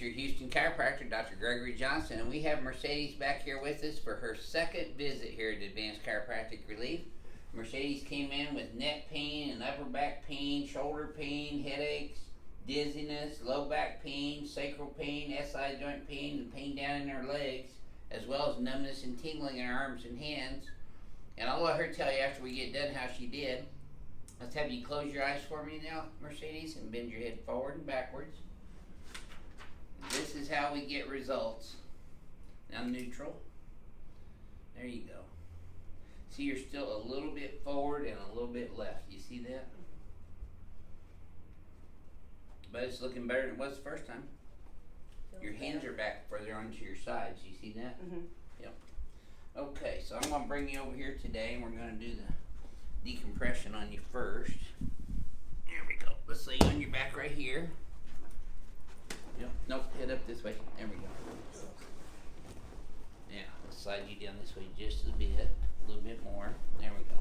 your Houston chiropractor, Dr. Gregory Johnson, and we have Mercedes back here with us for her second visit here at Advanced Chiropractic Relief. Mercedes came in with neck pain and upper back pain, shoulder pain, headaches, dizziness, low back pain, sacral pain, SI joint pain, and pain down in her legs, as well as numbness and tingling in her arms and hands. And I'll let her tell you after we get done how she did. Let's have you close your eyes for me now, Mercedes, and bend your head forward and backwards. This is how we get results. Now neutral. There you go. See, you're still a little bit forward and a little bit left. You see that? But it's looking better than it was the first time. Your hands are back further onto your sides. You see that? Mm-hmm. Yep. Okay, so I'm going to bring you over here today and we're going to do the decompression on you first. There we go. Let's lay you on your back right here. Yep. Nope, head up this way. There we go. Yeah, let's slide you down this way just a bit. A little bit more. There we go.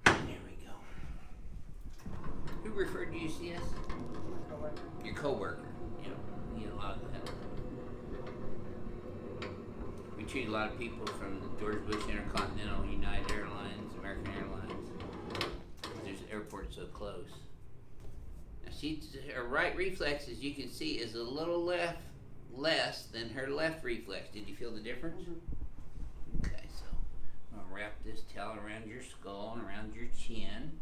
There we go. Who referred you to see us? Your coworker. Yep. You get a lot of that. We treat a lot of people from the George Bush Intercontinental, United Airlines, American Airlines. There's an airport so close. Now her right reflex, as you can see, is a little less than her left reflex. Did you feel the difference? Mm-hmm. Okay, so I'm gonna wrap this towel around your skull and around your chin.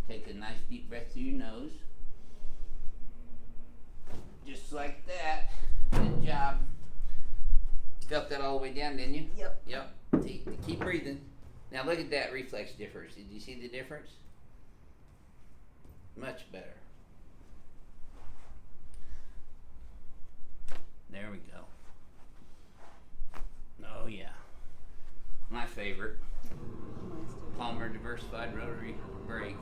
Take a nice deep breath through your nose. Just like that. Good job. Felt that all the way down, didn't you? Yep. Yep. Keep breathing. Now look at that reflex difference. Did you see the difference? Much better. There we go. Oh yeah. My favorite. Palmer Diversified Rotary Brake.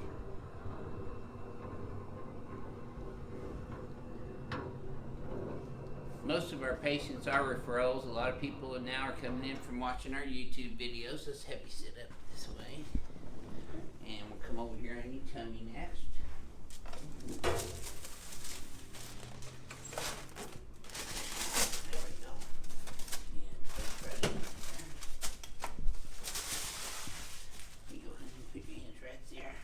Most of our patients are referrals. A lot of people now are coming in from watching our YouTube videos. Let's have you sit up this way. And we'll come over here on your tummy next. There we go. And place right in there. You go ahead and put your hands right there.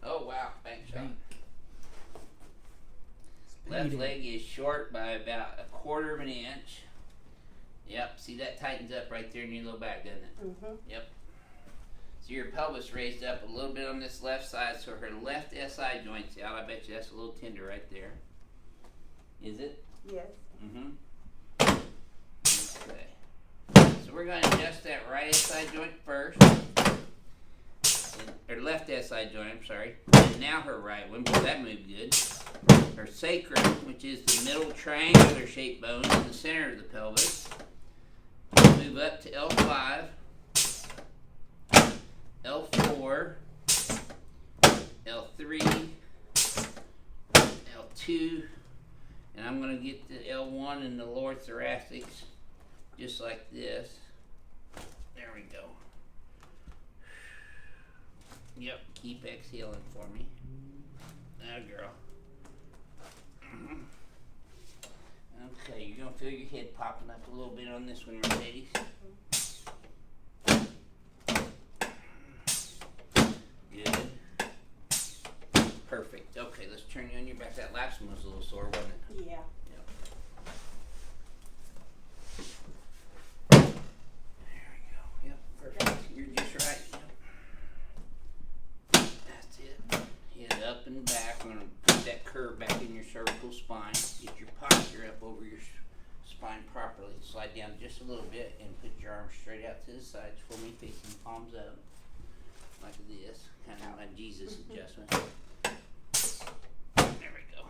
Oh wow, thanks, Sean. Left leg is short by about 1/4 of an inch. Yep, see that tightens up right there in your low back, doesn't it? Mm-hmm. Yep. So your pelvis raised up a little bit on this left side, so her left SI joint's out. I bet you that's a little tender right there. Is it? Yes. Mm-hmm. Okay. So we're going to adjust that right SI joint first. Or left SI joint, I'm sorry. And now her right one, because that moved good. Her sacrum, which is the middle triangular shaped bone in the center of the pelvis. Move up to L5, L4, L3, L2, and I'm going to get the L1 and the lower thoracics just like this. There we go. Yep, keep exhaling for me. Now, girl. Okay, you're going to feel your head popping up a little bit on this one, Mercedes. Good. Perfect. Okay, let's turn you on your back. That last one was a little sore, wasn't it? Yeah. Yep. There we go. Yep, perfect. You're just right. Yep. That's it. Head up and back. I'm going to put that curve back in your cervical spine. Get your posture up over your spine properly. Slide down just a little bit and put your arms straight out to the sides for me, facing palms up. Like this. Kind of like Jesus adjustment. There we go.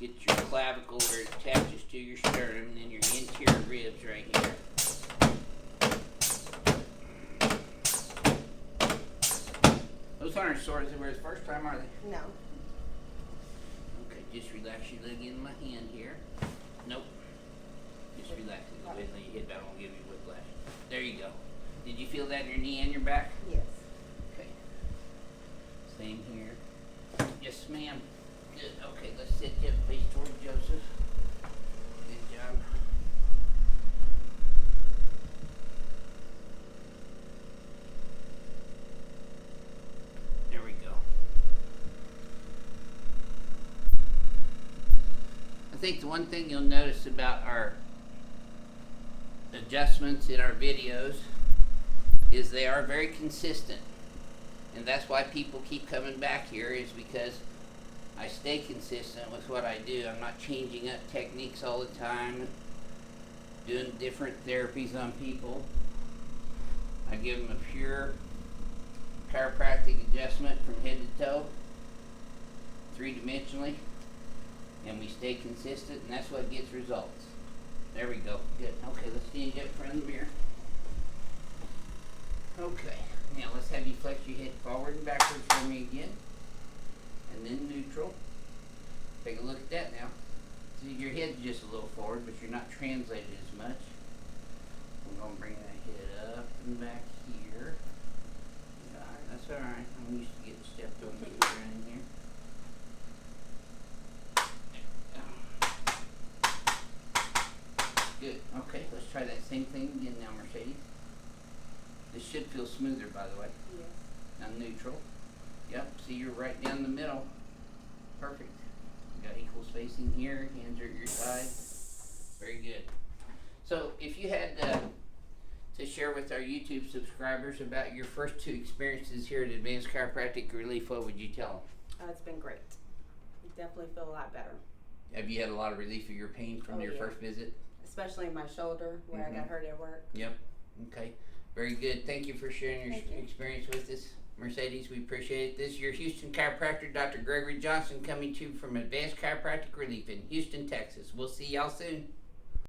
Get your clavicle where it attaches to your sternum and then your interior ribs right here. Those aren't as sore as they were the first time, are they? No. Okay, just relax your leg in my hand here. Nope. Just relax it. Wait until you hit that. I won't give you whiplash. There you go. Did you feel that in your knee and your back? Yes. Okay. Same here. Yes, ma'am. Good. Okay, let's sit you face toward Joseph. Good job. There we go. I think the one thing you'll notice about our adjustments in our videos is they are very consistent, and that's why people keep coming back here, is because I stay consistent with what I do. I'm not changing up techniques all the time, doing different therapies on people. I give them a pure chiropractic adjustment from head to toe, 3-dimensionally, and we stay consistent, and that's what gets results. There we go. Good. Okay, let's stand you up in front of the mirror. Okay. Now let's have you flex your head forward and backwards for me again. And then neutral. Take a look at that now. See, your head's just a little forward, but you're not translated as much. I'm going to bring that head up and back here. That's alright. I'm used to getting stepped over in here. Good. Okay, let's try that same thing again now, Mercedes. This should feel smoother, by the way. Yes. Now neutral. Yep, see, you're right down the middle. Perfect. You got equal spacing here, hands are at your side. Very good. So, if you had to share with our YouTube subscribers about your first 2 experiences here at Advanced Chiropractic Relief, what would you tell them? It's been great. You definitely feel a lot better. Have you had a lot of relief of your pain from your first visit? Especially in my shoulder where I got hurt at work. Yep. Okay. Very good. Thank you for sharing your experience with us, Mercedes. We appreciate it. This is your Houston chiropractor, Dr. Gregory Johnson, coming to you from Advanced Chiropractic Relief in Houston, Texas. We'll see y'all soon.